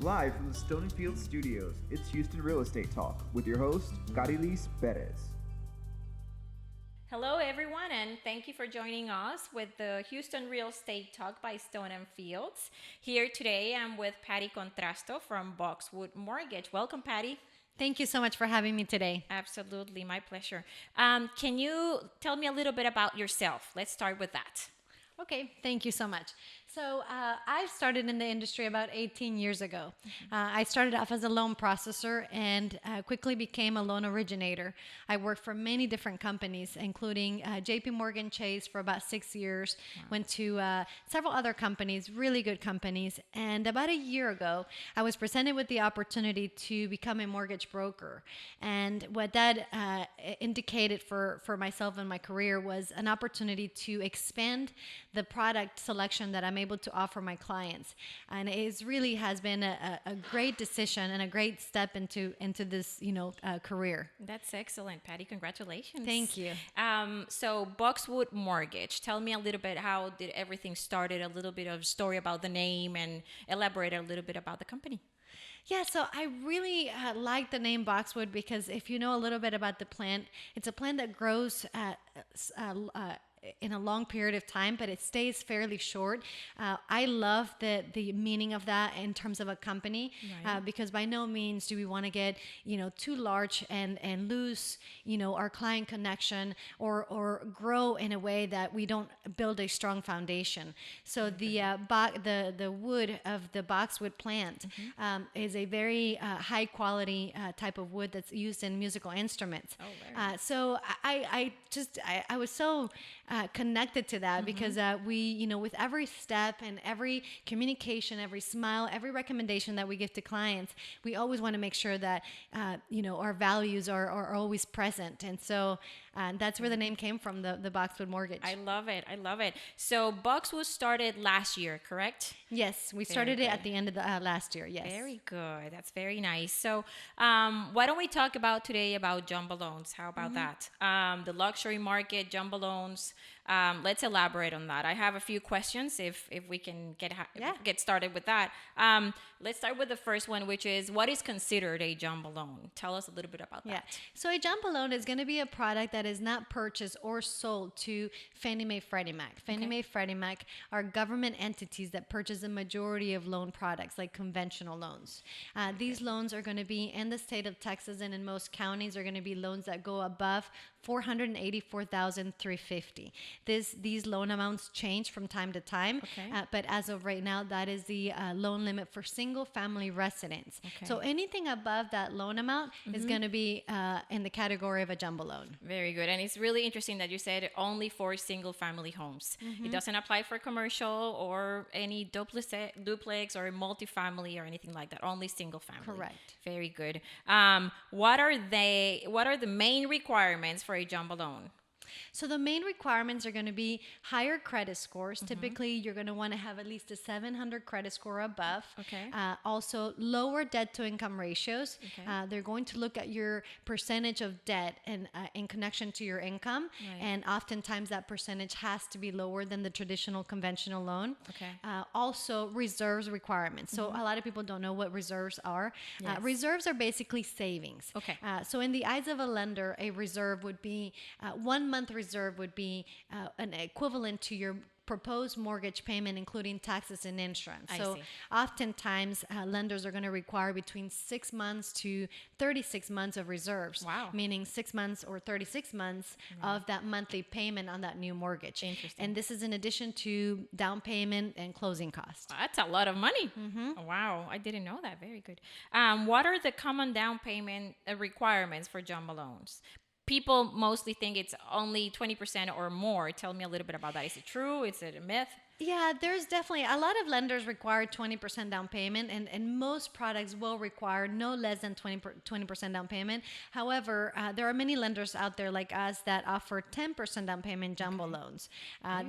Live from the Stone and Field Studios, it's Houston Real Estate Talk with your host, Kariliz Perez. Hello, everyone, and thank you for joining us with the Houston Real Estate Talk by Stone and Fields. Here today, I'm with Patti Contrasto from Boxwood Mortgage. Welcome, Patti. Thank you so much for having me today. Absolutely, my pleasure. Can you tell me a little bit about yourself? Let's start with that. Okay, thank you so much. So I started in the industry about 18 years ago. I started off as a loan processor and quickly became a loan originator. I worked for many different companies, including JP Morgan Chase for about 6 years, went to several other companies, really good companies. And about a year ago, I was presented with the opportunity to become a mortgage broker. And what that indicated for myself and my career was an opportunity to expand the product selection that I'm able to offer my clients, and it really has been a great decision and a great step into this career. That's excellent, Patti. Congratulations. Thank you. So Boxwood Mortgage. Tell me a little bit, how did everything started? A little bit of story about the name, and elaborate a little bit about the company. Yeah, so I really like the name Boxwood because if you know a little bit about the plant, it's a plant that grows in a long period of time, but it stays fairly short. I love the meaning of that in terms of a company, Right. because by no means do we want to get too large and lose our client connection or grow in a way that we don't build a strong foundation. So the wood of the boxwood plant is a very high quality type of wood that's used in musical instruments. Oh, very nice. So I was so connected to that because we, with every step and every communication, every smile, every recommendation that we give to clients, we always want to make sure that, our values are always present. And so that's where the name came from, the Boxwood Mortgage. I love it. I love it. So Boxwood started last year, correct? Yes, we started it at the end of the last year. Yes. Very good. That's very nice. So, why don't we talk about today about jumbo loans? How about that? The luxury market, jumbo loans. Let's elaborate on that. I have a few questions if we can get started with that. Let's start with the first one, which is, what is considered a jumbo loan? Tell us a little bit about Yeah. that. So a jumbo loan is going to be a product that is not purchased or sold to Fannie Mae, Freddie Mac. Fannie Mae, Freddie Mac are government entities that purchase the majority of loan products, like conventional loans. These loans are going to be in the state of Texas, and in most counties are going to be loans that go above $484,350. These loan amounts change from time to time, Okay. but as of right now, that is the loan limit for single-family residents. Okay. So anything above that loan amount is going to be in the category of a jumbo loan. Very good. And it's really interesting that you said only for single family homes. It doesn't apply for commercial or any duplex or multifamily or anything like that. Only single family. Correct. Very good. What are the main requirements for a jumbo loan? So the main requirements are going to be higher credit scores. Typically, you're going to want to have at least a 700 credit score above. Okay. Also, lower debt to income ratios. Okay. They're going to look at your percentage of debt and in connection to your income. Right. And oftentimes that percentage has to be lower than the traditional conventional loan. Okay. Also, reserves requirements. So a lot of people don't know what reserves are. Yes. Reserves are basically savings. Okay. So in the eyes of a lender, a reserve would be 1 month reserve would be an equivalent to your proposed mortgage payment, including taxes and insurance. I So see. oftentimes lenders are going to require between 6 months to 36 months of reserves. Wow. Meaning 6 months or 36 months of that monthly payment on that new mortgage. Interesting. And this is in addition to down payment and closing costs. That's a lot of money. Wow, I didn't know that. Very good. What are the common down payment requirements for jumbo loans? People mostly think it's only 20% or more. Tell me a little bit about that. Is it true? Is it a myth? Yeah, there's definitely a lot of lenders require 20% down payment, and most products will require no less than 20% down payment. However, there are many lenders out there like us that offer 10% down payment jumbo loans.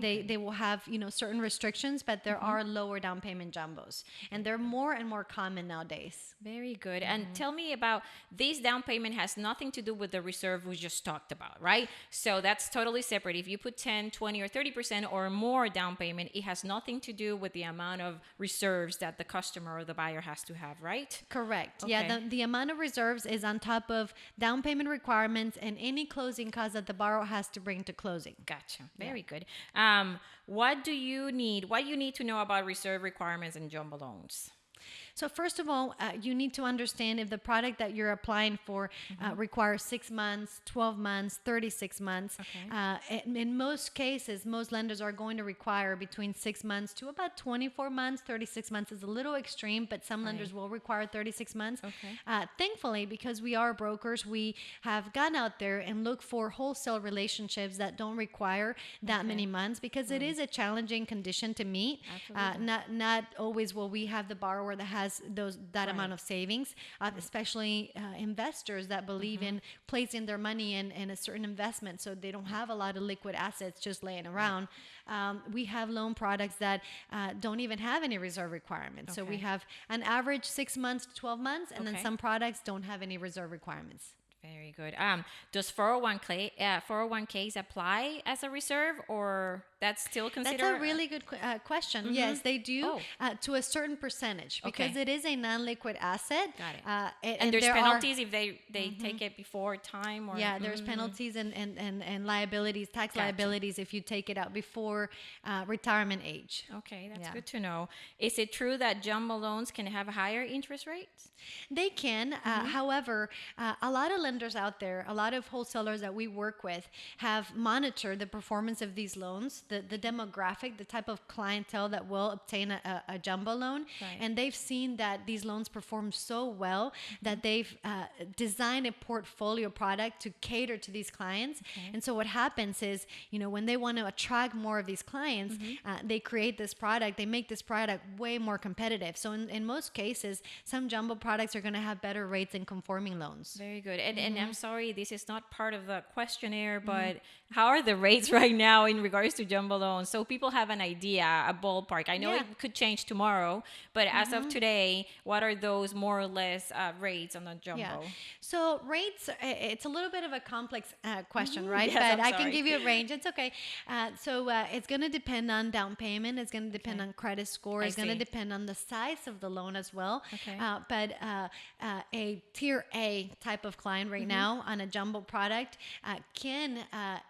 They will have certain restrictions, but there are lower down payment jumbos, and they're more and more common nowadays. Very good. And tell me about this down payment has nothing to do with the reserve we just talked about, right? So that's totally separate. If you put 10, 20, or 30% or more down payment, it has nothing to do with the amount of reserves that the customer or the buyer has to have, right? Correct. Okay. Yeah, the amount of reserves is on top of down payment requirements and any closing costs that the borrower has to bring to closing. Gotcha. Very good. What you need to know about reserve requirements and jumbo loans? So first of all, you need to understand if the product that you're applying for requires 6 months, 12 months, 36 months. Okay. In most cases, most lenders are going to require between 6 months to about 24 months. 36 months is a little extreme, but some lenders will require 36 months. Okay. Thankfully, because we are brokers, we have gone out there and looked for wholesale relationships that don't require that many months, because it is a challenging condition to meet. Not always will we have the borrower that has that amount of savings, especially investors that believe in placing their money in a certain investment, so they don't have a lot of liquid assets just laying around. We have loan products that don't even have any reserve requirements. So we have an average 6 months to 12 months, and then some products don't have any reserve requirements. Very good. Does 401ks apply as a reserve, or that's still considered? That's a really good question. Yes, they do to a certain percentage, because it is a non-liquid asset. Got it. And there's penalties if they take it before time, or there's penalties and liabilities, tax liabilities, if you take it out before retirement age. Okay, that's good to know. Is it true that jumbo loans can have higher interest rates? They can. However, a lot of lenders out there, a lot of wholesalers that we work with, have monitored the performance of these loans, the demographic, the type of clientele that will obtain a jumbo loan. And they've seen that these loans perform so well that they've designed a portfolio product to cater to these clients. And so what happens is, when they want to attract more of these clients, they create this product, they make this product way more competitive. So in most cases, some jumbo products are going to have better rates than conforming loans. Very good. And I'm sorry, this is not part of the questionnaire, but how are the rates right now in regards to jumbo loans? So people have an idea, a ballpark. I know it could change tomorrow, but as of today, what are those more or less rates on the jumbo? Yeah. So rates, it's a little bit of a complex question, right? Yes, but I can give you a range. It's okay. So it's going to depend on down payment. It's going to depend on credit score. It's going to depend on the size of the loan as well. But a tier A type of client right now on a jumbo product can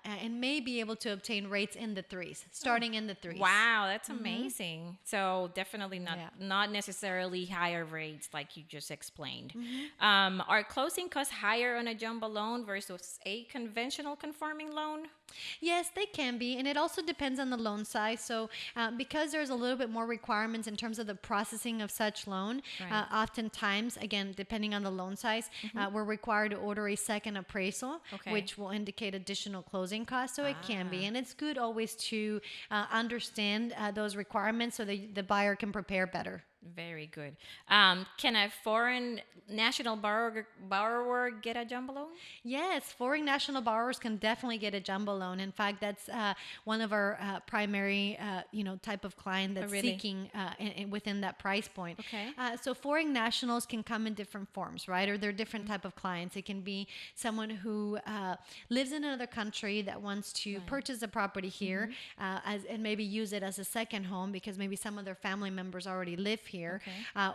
and may be able to obtain rates in the threes, starting in the threes. Wow, that's amazing. So definitely not necessarily higher rates like you just explained. Are closing costs higher on a jumbo loan versus a conventional conforming loan? Yes, they can be, and it also depends on the loan size. So because there's a little bit more requirements in terms of the processing of such loan, oftentimes, again, depending on the loan size, we're required to order a second appraisal, which will indicate additional closing costs. So it can be, and it's good always to understand those requirements so that the buyer can prepare better. Very good. Can a foreign national borrower get a jumbo loan? Yes, foreign national borrowers can definitely get a jumbo loan. In fact, that's one of our primary, type of client that's seeking within that price point. So foreign nationals can come in different forms, right? Or they're different type of clients. It can be someone who lives in another country that wants to purchase a property here and maybe use it as a second home because maybe some of their family members already live here,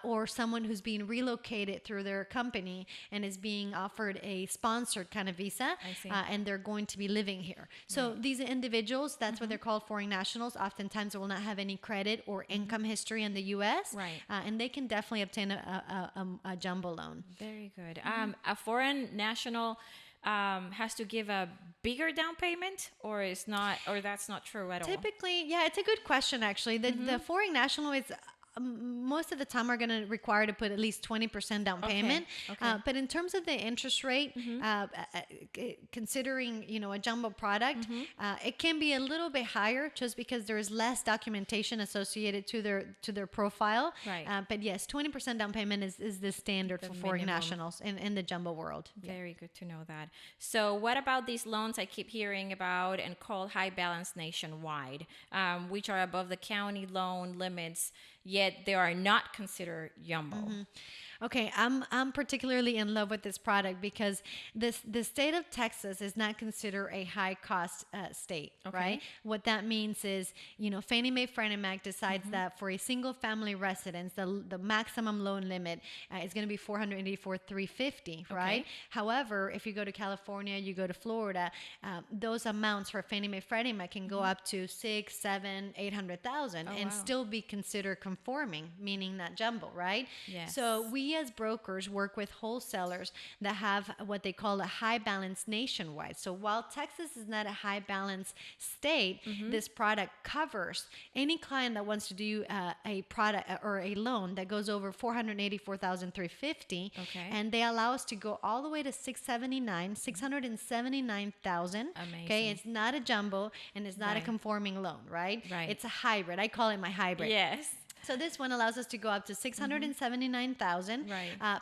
or someone who's being relocated through their company and is being offered a sponsored kind of visa, and they're going to be living here. So these individuals, that's what they're called, foreign nationals. Oftentimes will not have any credit or income history in the U.S., and they can definitely obtain a jumbo loan. Very good. A foreign national has to give a bigger down payment, or that's not true at all? Typically, it's a good question actually. The foreign national is most of the time are going to require to put at least 20% down payment. But in terms of the interest rate, considering, a jumbo product, it can be a little bit higher just because there is less documentation associated to their profile. But yes, 20% down payment is the standard for foreign nationals in the jumbo world. Very good to know that. So what about these loans I keep hearing about and called high balance nationwide, which are above the county loan limits, yet they are not considered jumbo? Okay, I'm particularly in love with this product because the state of Texas is not considered a high cost state, right? What that means is, Fannie Mae Freddie Mac decides that for a single family residence, the maximum loan limit is going to be 484,350, right? However, if you go to California, you go to Florida, those amounts for Fannie Mae Freddie Mac can go up to 6, 7, 800,000 and still be considered conforming, meaning not jumbo, right? Yes. So we as brokers work with wholesalers that have what they call a high balance nationwide. So while Texas is not a high balance state, this product covers any client that wants to do a product or a loan that goes over 484,350, and they allow us to go all the way to 679,000. Amazing. Okay, it's not a jumbo and it's not a conforming loan, right? Right. It's a hybrid. I call it my hybrid. Yes. So this one allows us to go up to 679,000,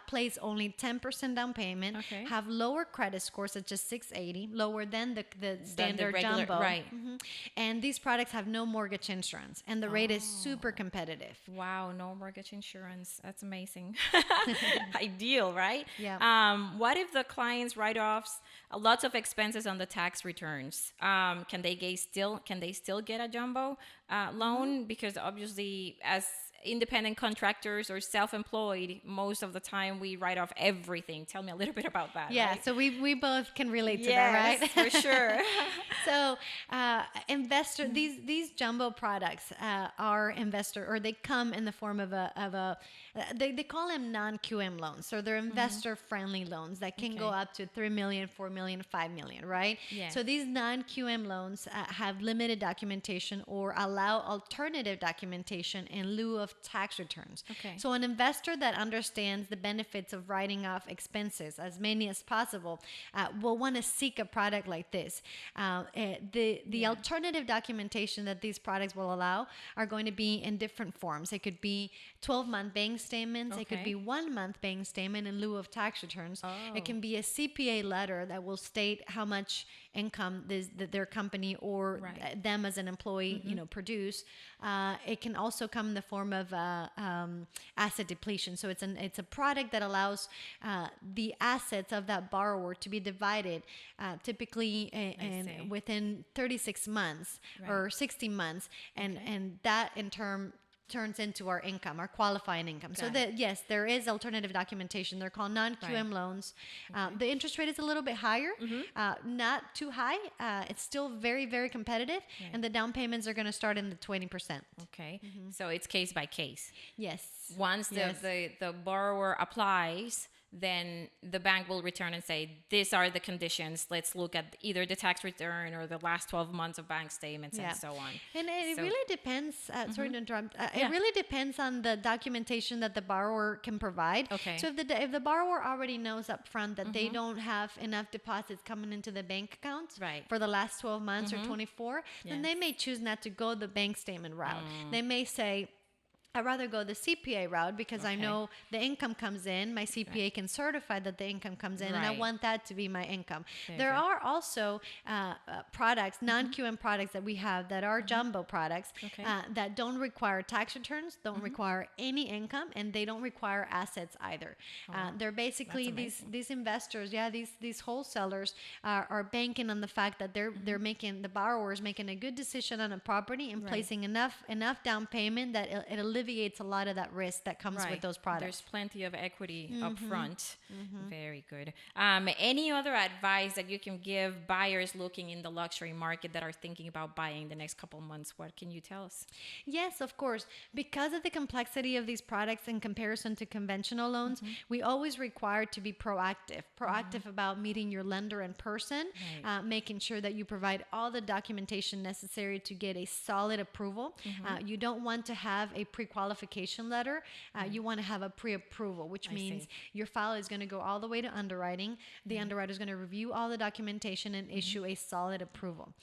place only 10% down payment, have lower credit scores such as 680, lower than the standard regular, jumbo. right. And these products have no mortgage insurance, and the rate is super competitive. Wow, no mortgage insurance. That's amazing. Ideal, right? Yeah. What if the clients write offs lots of expenses on the tax returns? Can they still get a jumbo loan? Because obviously, as independent contractors or self-employed, most of the time we write off everything. Tell me a little bit about that. Yeah, right? so we both can relate to that, right? For sure. So these jumbo products are investor, or they come in the form of they call them non-QM loans. So they're investor-friendly loans that can go up to 3 million, 4 million, 5 million, right? Yeah. So these non-QM loans have limited documentation or allow alternative documentation in lieu of tax returns. Okay. So an investor that understands the benefits of writing off expenses, as many as possible, will want to seek a product like this. The alternative documentation that these products will allow are going to be in different forms. It could be 12-month bank statements. It could be 1-month bank statement in lieu of tax returns. It can be a CPA letter that will state how much income their company or them as an employee, produce. It can also come in the form of asset depletion. So it's a product that allows the assets of that borrower to be divided, typically within 36 months or 60 months, and that in turn turns into our income, our qualifying income. So that, yes, there is alternative documentation. They're called non-QM loans. The interest rate is a little bit higher, not too high. It's still very, very competitive. And the down payments are going to start in the 20%. Okay. So it's case by case. Yes. Once the borrower applies, then the bank will return and say, these are the conditions. Let's look at either the tax return or the last 12 months of bank statements and so on. And it really depends, sorry to interrupt, it really depends on the documentation that the borrower can provide. Okay. So if the borrower already knows up front that they don't have enough deposits coming into the bank account for the last 12 months or 24, then they may choose not to go the bank statement route. They may say, I'd rather go the CPA route because I know the income comes in. My CPA can certify that the income comes in, and I want that to be my income. There are also products, non-QM products that we have that are jumbo products that don't require tax returns, don't require any income, and they don't require assets either. They're basically these investors, these wholesalers are banking on the fact that they're making, the borrower is making a good decision on a property and placing enough down payment that it alleviates a lot of that risk that comes with those products. There's plenty of equity up front. Very good. Any other advice that you can give buyers looking in the luxury market that are thinking about buying the next couple of months? What can you tell us? Yes, of course. Because of the complexity of these products in comparison to conventional loans, we always require to be proactive about meeting your lender in person, making sure that you provide all the documentation necessary to get a solid approval. You don't want to have a pre-qualification letter. You want to have a pre-approval, which means your file is going to go all the way to underwriting. The underwriter is going to review all the documentation and issue a solid approval.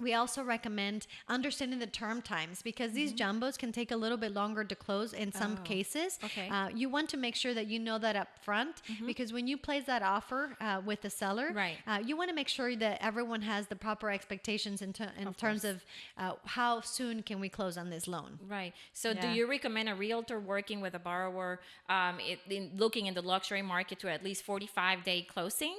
We also recommend understanding the term times because these jumbos can take a little bit longer to close in some cases. Okay. You want to make sure that you know that up front because when you place that offer with the seller, Right. you want to make sure that everyone has the proper expectations in terms of how soon can we close on this loan. Right. So do Yeah. you recommend a realtor working with a borrower looking in the luxury market to at least 45-day closing?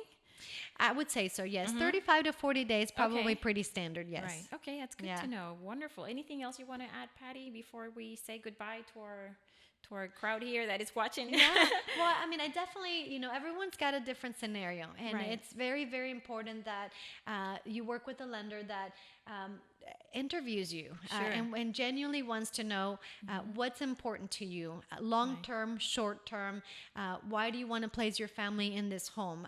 I would say so, yes. 35 to 40 days, probably Okay. pretty standard, yes. Right. Okay, that's good Yeah. to know. Wonderful. Anything else you want to add, Patty, before we say goodbye to our crowd here that is watching? Yeah. Well, I mean, I definitely, everyone's got a different scenario. And Right. it's very, very important that you work with a lender that interviews you Sure. and genuinely wants to know what's important to you, long term, short term. Why do you want to place your family in this home?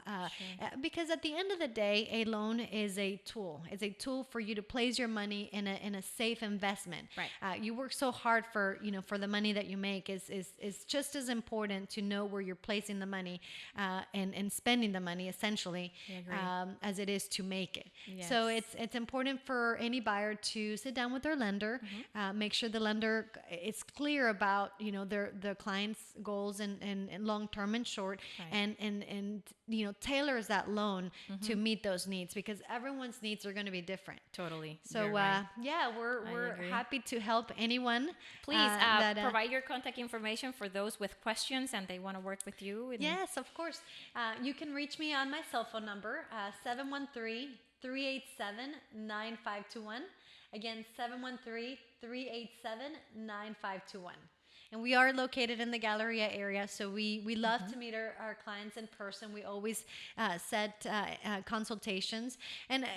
Because at the end of the day, a loan is a tool. It's a tool for you to place your money in a safe investment. Right. You work so hard for the money that you make. Is just as important to know where you're placing the money and spending the money essentially as it is to make it. Yes. So it's important for any buyer to sit down with their lender, make sure the lender is clear about the client's goals and long term and short, Right. and tailors that loan to meet those needs because everyone's needs are going to be different. Totally. So You're right. we're agree. happy to help anyone. Please that, provide your contact information for those with questions and they want to work with you. Yes, of course. You can reach me on my cell phone number, 713-387-9521. Again, 713-387-9521. And we are located in the Galleria area, so we love to meet our clients in person. We always set consultations. And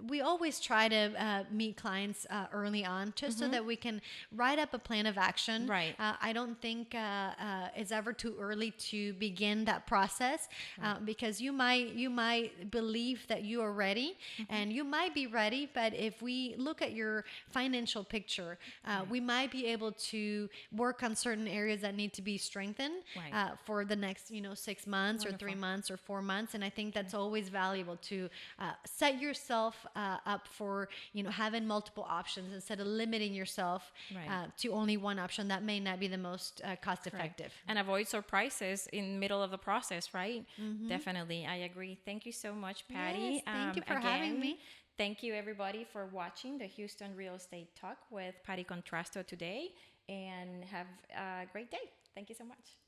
we always try to meet clients early on just so that we can write up a plan of action. Right. I don't think it's ever too early to begin that process because you might believe that you are ready and you might be ready, but if we look at your financial picture, we might be able to work on certain areas that need to be strengthened for the next 6 months or 3 months or 4 months. And I think that's always valuable to set yourself up for having multiple options instead of limiting yourself to only one option that may not be the most cost effective. And avoid surprises in the middle of the process, right? Definitely. I agree. Thank you so much, Patty. Yes, thank you for having me. Thank you, everybody, for watching the Houston Real Estate Talk with Patti Contrasto today. And have a great day. Thank you so much.